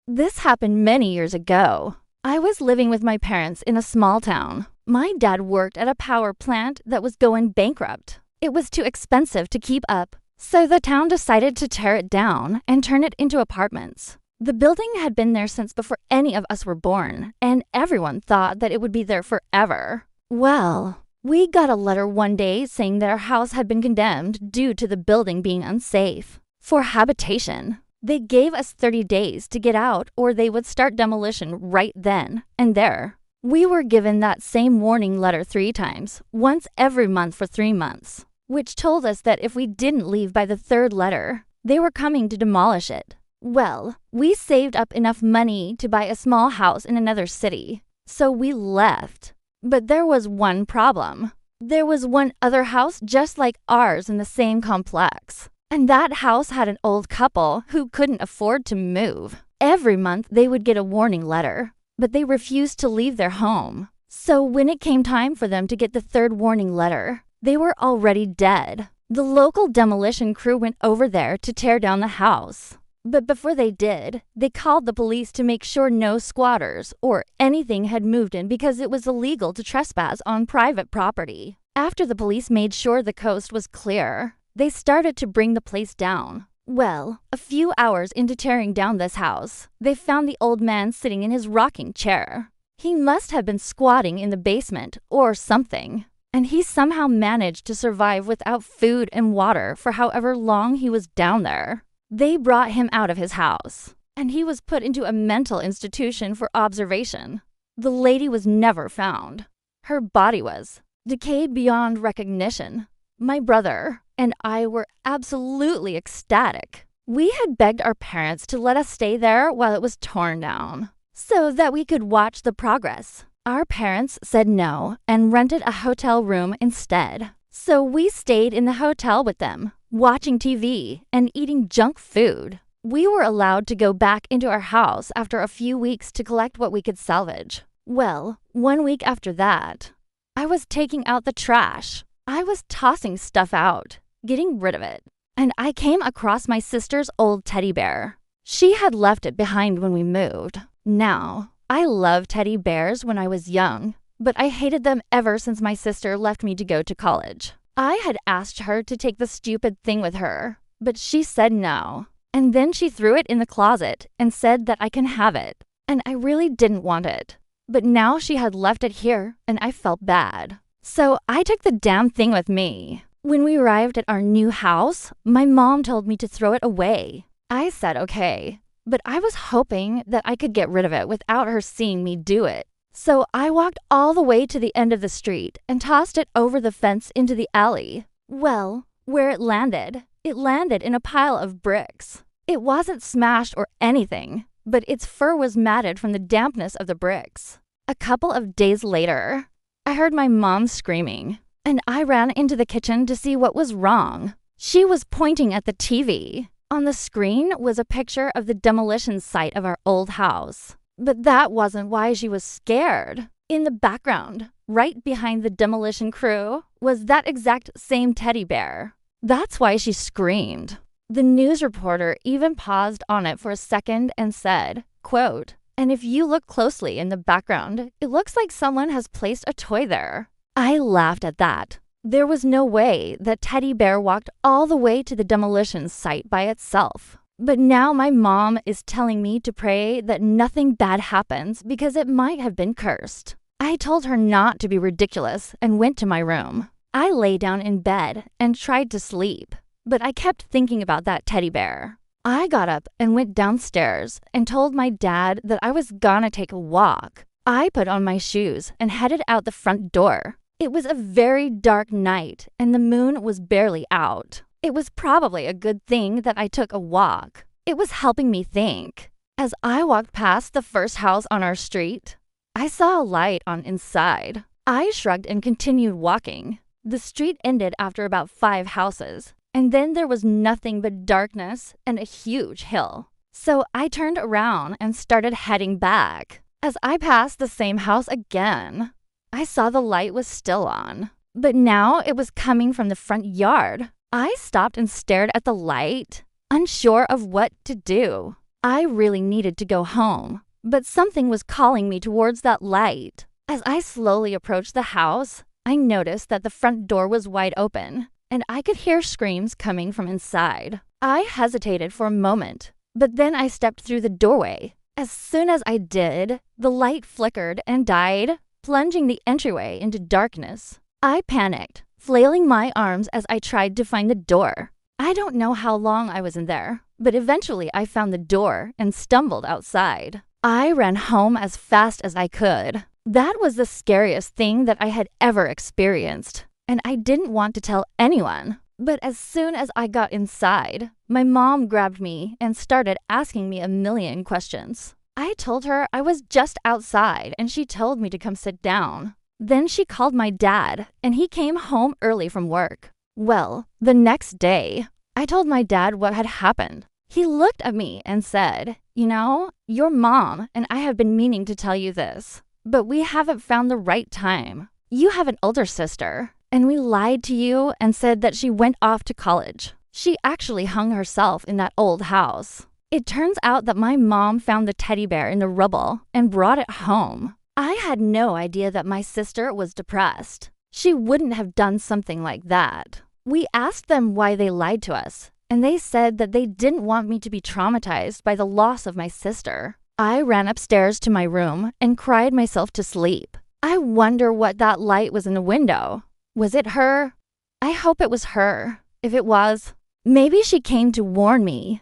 This happened many years ago. I was living with my parents in a small town. My dad worked at a power plant that was going bankrupt. It was too expensive to keep up, so the town decided to tear it down and turn it into apartments. The building had been there since before any of us were born, and everyone thought that it would be there forever. Well, we got a letter one day saying that our house had been condemned due to the building being unsafe for habitation. They gave us 30 days to get out or they would start demolition right then and there. We were given that same warning letter 3 times, once every month for 3 months, which told us that if we didn't leave by the 3rd letter, they were coming to demolish it. Well, we saved up enough money to buy a small house in another city, so we left. But there was one problem. There was one other house just like ours in the same complex. And that house had an old couple who couldn't afford to move. Every month they would get a warning letter, but they refused to leave their home. So when it came time for them to get the 3rd warning letter, they were already dead. The local demolition crew went over there to tear down the house. But before they did, they called the police to make sure no squatters or anything had moved in because it was illegal to trespass on private property. After the police made sure the coast was clear, they started to bring the place down. Well, a few hours into tearing down this house, they found the old man sitting in his rocking chair. He must have been squatting in the basement or something, and he somehow managed to survive without food and water for however long he was down there. They brought him out of his house, and he was put into a mental institution for observation. The lady was never found. Her body was decayed beyond recognition. My brother and I were absolutely ecstatic. We had begged our parents to let us stay there while it was torn down, so that we could watch the progress. Our parents said no and rented a hotel room instead. So we stayed in the hotel with them, watching TV and eating junk food. We were allowed to go back into our house after a few weeks to collect what we could salvage. Well, 1 week after that, I was taking out the trash. I was tossing stuff out, getting rid of it, and I came across my sister's old teddy bear. She had left it behind when we moved. Now, I loved teddy bears when I was young, but I hated them ever since my sister left me to go to college. I had asked her to take the stupid thing with her, but she said no. And then she threw it in the closet and said that I can have it, and I really didn't want it. But now she had left it here, and I felt bad. So I took the damn thing with me. When we arrived at our new house, my mom told me to throw it away. I said okay, but I was hoping that I could get rid of it without her seeing me do it. So I walked all the way to the end of the street and tossed it over the fence into the alley. Well, where it landed in a pile of bricks. It wasn't smashed or anything, but its fur was matted from the dampness of the bricks. A couple of days later, I heard my mom screaming, and I ran into the kitchen to see what was wrong. She was pointing at the TV. On the screen was a picture of the demolition site of our old house. But that wasn't why she was scared. In the background, right behind the demolition crew, was that exact same teddy bear. That's why she screamed. The news reporter even paused on it for a second and said, quote, "And if you look closely in the background, it looks like someone has placed a toy there." I laughed at that. There was no way that teddy bear walked all the way to the demolition site by itself. But now my mom is telling me to pray that nothing bad happens because it might have been cursed. I told her not to be ridiculous and went to my room. I lay down in bed and tried to sleep, but I kept thinking about that teddy bear. I got up and went downstairs and told my dad that I was gonna take a walk. I put on my shoes and headed out the front door. It was a very dark night and the moon was barely out. It was probably a good thing that I took a walk. It was helping me think. As I walked past the first house on our street, I saw a light on inside. I shrugged and continued walking. The street ended after about 5 houses, and then there was nothing but darkness and a huge hill. So I turned around and started heading back. As I passed the same house again, I saw the light was still on, but now it was coming from the front yard. I stopped and stared at the light, unsure of what to do. I really needed to go home, but something was calling me towards that light. As I slowly approached the house, I noticed that the front door was wide open, and I could hear screams coming from inside. I hesitated for a moment, but then I stepped through the doorway. As soon as I did, the light flickered and died, plunging the entryway into darkness. I panicked, flailing my arms as I tried to find the door. I don't know how long I was in there, but eventually I found the door and stumbled outside. I ran home as fast as I could. That was the scariest thing that I had ever experienced, and I didn't want to tell anyone. But as soon as I got inside, my mom grabbed me and started asking me a million questions. I told her I was just outside and she told me to come sit down. Then she called my dad and he came home early from work. Well, the next day, I told my dad what had happened. He looked at me and said, "You know, your mom and I have been meaning to tell you this, but we haven't found the right time. You have an older sister, and we lied to you and said that she went off to college. She actually hung herself in that old house." It turns out that my mom found the teddy bear in the rubble and brought it home. I had no idea that my sister was depressed. She wouldn't have done something like that. We asked them why they lied to us, and they said that they didn't want me to be traumatized by the loss of my sister. I ran upstairs to my room and cried myself to sleep. I wonder what that light was in the window. Was it her? I hope it was her. If it was, maybe she came to warn me.